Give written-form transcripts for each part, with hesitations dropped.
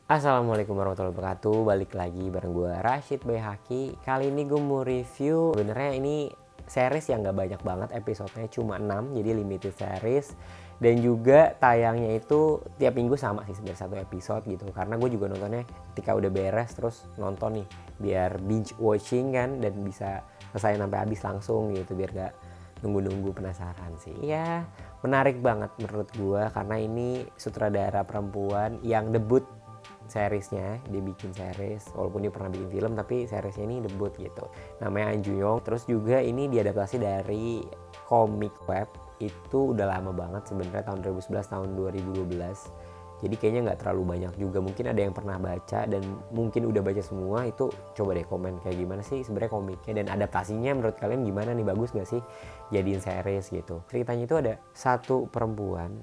Assalamualaikum warahmatullahi wabarakatuh. Balik lagi bareng gue Rashid Bayhaki. Kali ini gue mau review, sebenarnya ini series yang gak banyak banget episodenya, cuma 6, jadi limited series. Dan juga tayangnya itu tiap minggu sama sih, sebenarnya satu episode gitu. Karena gue juga nontonnya ketika udah beres terus nonton nih, biar binge watching kan, dan bisa selesai sampai habis langsung gitu, biar gak nunggu-nunggu penasaran sih. Ya menarik banget menurut gue, karena ini sutradara perempuan yang debut seriesnya. Dia bikin series, walaupun dia pernah bikin film, tapi seriesnya ini debut gitu, namanya An Ju-young. Terus juga ini diadaptasi dari komik web, itu udah lama banget sebenarnya, tahun 2011 tahun 2012. Jadi kayaknya nggak terlalu banyak juga, mungkin ada yang pernah baca dan mungkin udah baca semua. Itu coba deh komen kayak gimana sih sebenarnya komiknya, dan adaptasinya menurut kalian gimana nih, bagus gak sih jadiin series gitu. Ceritanya itu ada satu perempuan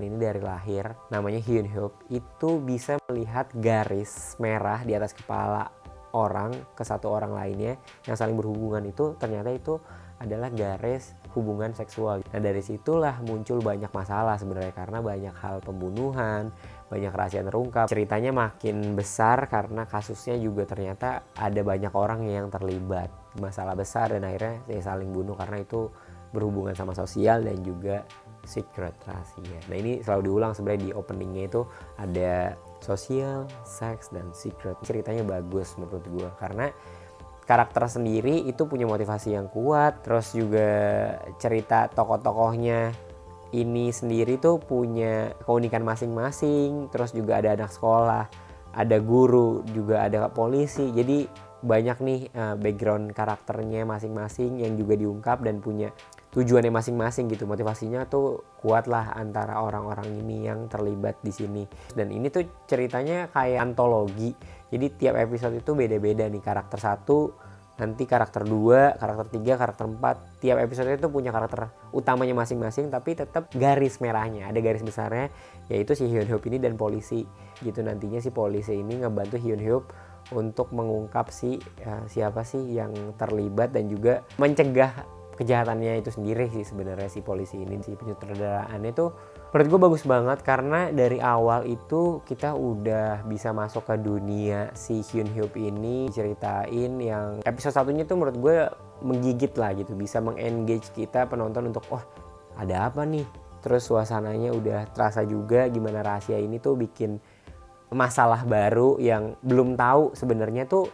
ini dari lahir namanya Hyun Hyuk, itu bisa melihat garis merah di atas kepala orang ke satu orang lainnya yang saling berhubungan. Itu ternyata itu adalah garis hubungan seksual. Nah dari situlah muncul banyak masalah sebenarnya, karena banyak hal pembunuhan, banyak rahasia terungkap. Ceritanya makin besar karena kasusnya juga ternyata ada banyak orang yang terlibat masalah besar, dan akhirnya saling bunuh karena itu berhubungan sama sosial dan juga secret, rahasia. Nah ini selalu diulang sebenarnya di openingnya, itu ada sosial, seks, dan secret. Ceritanya bagus menurut gue karena karakter sendiri itu punya motivasi yang kuat. Terus juga cerita tokoh-tokohnya ini sendiri tuh punya keunikan masing-masing. Terus juga ada anak sekolah, ada guru, juga ada polisi. Jadi banyak nih background karakternya masing-masing yang juga diungkap dan punya tujuannya masing-masing gitu. Motivasinya tuh kuat lah antara orang-orang ini yang terlibat di sini. Dan ini tuh ceritanya kayak antologi. Jadi tiap episode itu beda-beda nih, karakter satu, nanti karakter 2, karakter 3, karakter 4. Tiap episode itu punya karakter utamanya masing-masing, tapi tetap garis merahnya, ada garis besarnya, yaitu si Hyun Hyuk ini dan polisi gitu. Nantinya si polisi ini ngebantu Hyun Hyuk untuk mengungkap siapa sih yang terlibat dan juga mencegah kejahatannya itu sendiri sih sebenarnya. Si polisi ini, si penyutradaraannya tuh menurut gue bagus banget, karena dari awal itu kita udah bisa masuk ke dunia si Hyun Hyuk ini. Ceritain yang episode satunya tuh menurut gue menggigit lah gitu, bisa mengengage kita penonton untuk oh ada apa nih. Terus suasananya udah terasa juga gimana rahasia ini tuh bikin masalah baru yang belum tahu sebenarnya tuh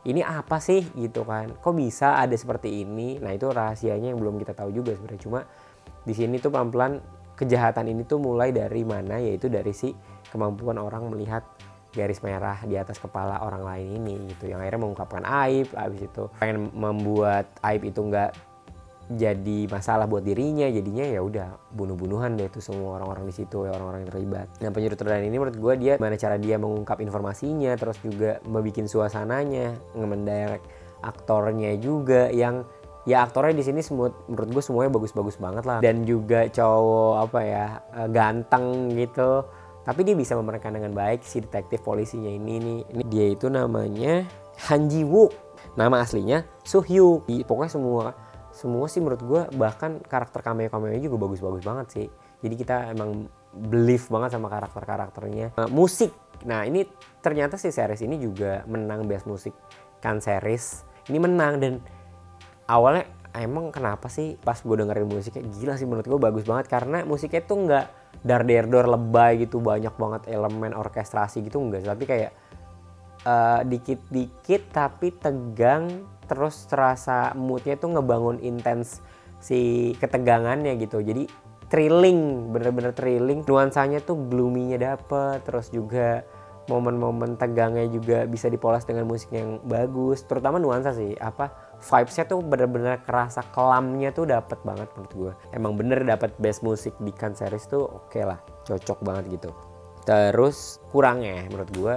ini apa sih gitu kan, kok bisa ada seperti ini. Nah itu rahasianya yang belum kita tahu juga sebenarnya. Cuma di sini tuh pelan-pelan kejahatan ini tuh mulai dari mana, yaitu dari si kemampuan orang melihat garis merah di atas kepala orang lain ini gitu, yang akhirnya mengungkapkan aib. Habis itu pengen membuat aib itu nggak jadi masalah buat dirinya, jadinya ya udah bunuh-bunuhan deh itu semua orang-orang di situ, ya orang-orang yang terlibat. Nah penyutradara ini menurut gue, dia gimana cara dia mengungkap informasinya, terus juga membuat suasananya, nge-mendirect aktornya juga, yang ya aktornya di sini semua menurut gue semuanya bagus-bagus banget lah. Dan juga cowok apa ya, ganteng gitu, tapi dia bisa memerankan dengan baik si detektif polisinya ini dia itu namanya Han Ji Wook, nama aslinya Soo Hyuk. Pokoknya semua sih menurut gue, bahkan karakter cameo-cameonya juga bagus-bagus banget sih. Jadi kita emang believe banget sama karakter-karakternya. Musik, nah ini ternyata si series ini juga menang Best Music kan series. Ini menang, dan awalnya emang kenapa sih pas gue dengerin musiknya, gila sih menurut gue bagus banget. Karena musiknya tuh nggak dar-der-dor lebay gitu, banyak banget elemen orkestrasi gitu, enggak. Tapi kayak dikit-dikit tapi tegang, terus terasa moodnya tuh ngebangun intens si ketegangannya gitu. Jadi thrilling, bener-bener thrilling. Nuansanya tuh gloomy-nya dapet, terus juga momen-momen tegangnya juga bisa dipoles dengan musik yang bagus. Terutama nuansa sih, vibes-nya tuh bener-bener kerasa, kelamnya tuh dapet banget menurut gue. Emang bener dapet best music di Cannes series tuh oke lah, cocok banget gitu. Terus kurangnya menurut gue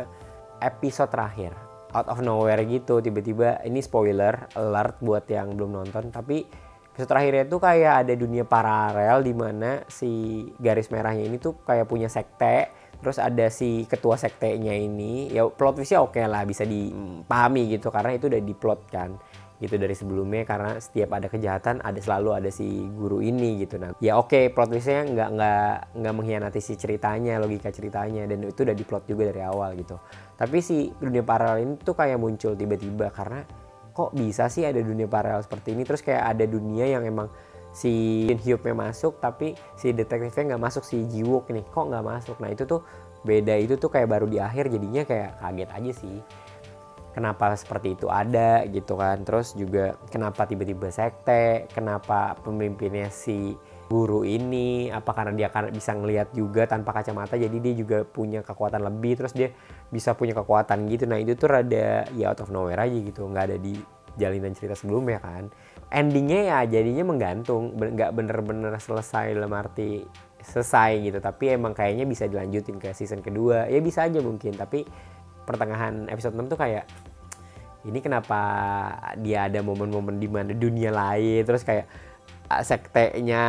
episode terakhir, out of nowhere gitu, tiba-tiba, ini spoiler alert buat yang belum nonton, tapi episode terakhirnya tuh kayak ada dunia paralel di mana si garis merahnya ini tuh kayak punya sekte. Terus ada si ketua sektenya ini, ya plot twistnya oke lah, bisa dipahami gitu karena itu udah diplot kan. gitu dari sebelumnya, karena setiap ada kejahatan selalu ada si guru ini gitu. Nah ya oke, plot twistnya nggak mengkhianati si ceritanya, logika ceritanya, dan itu udah diplot juga dari awal gitu. Tapi si dunia paralel ini tuh kayak muncul tiba-tiba, karena kok bisa sih ada dunia paralel seperti ini, terus kayak ada dunia yang emang si Hyuknya masuk tapi si detektifnya nggak masuk, si Jiwook nih kok nggak masuk. Nah itu tuh beda, itu tuh kayak baru di akhir, jadinya kayak kaget aja sih kenapa seperti itu ada gitu kan. Terus juga kenapa tiba-tiba sekte, kenapa pemimpinnya si guru ini, apa karena dia bisa ngelihat juga tanpa kacamata, jadi dia juga punya kekuatan lebih, terus dia bisa punya kekuatan gitu. Nah itu tuh rada ya out of nowhere aja gitu, nggak ada di jalinan cerita sebelumnya kan. Endingnya ya jadinya menggantung, nggak bener-bener selesai dalam arti selesai gitu, tapi emang kayaknya bisa dilanjutin ke season kedua, ya bisa aja mungkin. Tapi pertengahan episode 6 tuh kayak ini kenapa dia ada momen-momen di mana dunia lain, terus kayak sektenya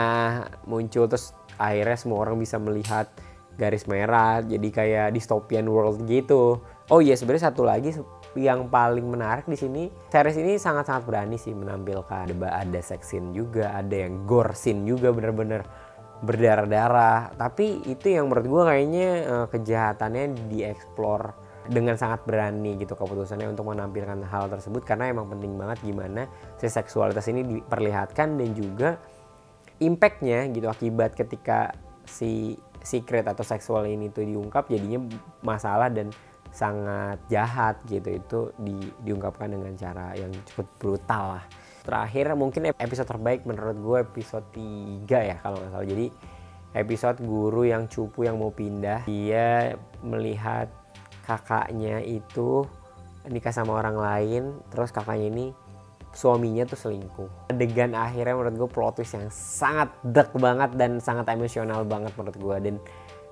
muncul, terus akhirnya semua orang bisa melihat garis merah, jadi kayak dystopian world gitu. Oh iya, sebenarnya satu lagi yang paling menarik di sini, series ini sangat-sangat berani sih menampilkan ada sex scene juga, ada yang gore scene juga, bener-bener berdarah-darah. Tapi itu yang menurut gue kayaknya kejahatannya dieksplor dengan sangat berani gitu keputusannya untuk menampilkan hal tersebut, karena emang penting banget gimana si seksualitas ini diperlihatkan, dan juga impactnya gitu akibat ketika si secret atau seksual ini tuh diungkap, jadinya masalah dan sangat jahat gitu. Itu diungkapkan dengan cara yang cukup brutal lah. Terakhir mungkin episode terbaik menurut gue episode 3 ya kalau nggak salah. Jadi episode guru yang cupu yang mau pindah, dia melihat kakaknya itu nikah sama orang lain, terus kakaknya ini suaminya tuh selingkuh. Adegan akhirnya menurut gue plot twist yang sangat dark banget dan sangat emosional banget menurut gue. Dan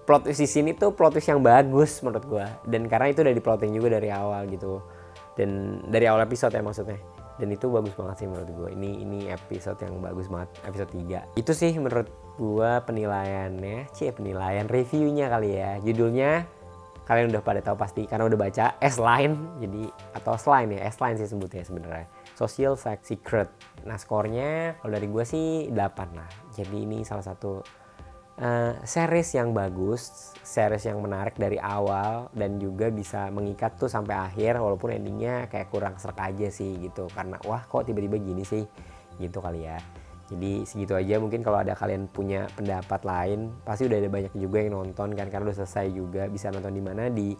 plot twist di sini tuh plot twist yang bagus menurut gue, dan karena itu udah diploting juga dari awal gitu, dan dari awal episode ya maksudnya. Dan itu bagus banget sih menurut gue. Ini episode yang bagus banget, episode 3. Itu sih menurut gue penilaiannya, penilaian reviewnya kali ya. Judulnya kalian udah pada tahu pasti karena udah baca, S-Line, jadi atau S-Line ya, S-Line sih sebutnya sebenarnya, Social Sex Secret. Nah skornya kalau dari gue sih 8 lah. Jadi ini salah satu series yang bagus, series yang menarik dari awal, dan juga bisa mengikat tuh sampai akhir, walaupun endingnya kayak kurang serak aja sih gitu, karena wah kok tiba-tiba gini sih gitu kali ya. Jadi segitu aja, mungkin kalau ada kalian punya pendapat lain, pasti udah ada banyak juga yang nonton kan, karena udah selesai juga. Bisa nonton di mana, di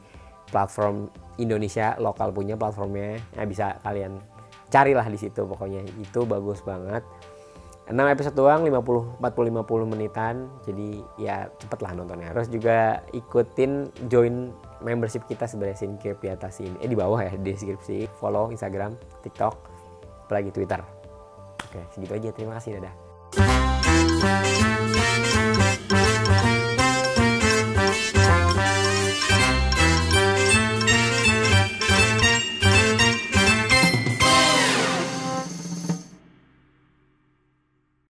platform Indonesia lokal punya platformnya. Nah bisa kalian carilah di situ, pokoknya itu bagus banget. 6 episode doang, 40-50 menitan, jadi ya cepet lah nontonnya. Terus juga ikutin join membership kita sebenarnya, Skincare di atas ini, di bawah ya, di deskripsi. Follow Instagram, TikTok, apalagi Twitter. Oke, segitu aja. Terima kasih, dadah.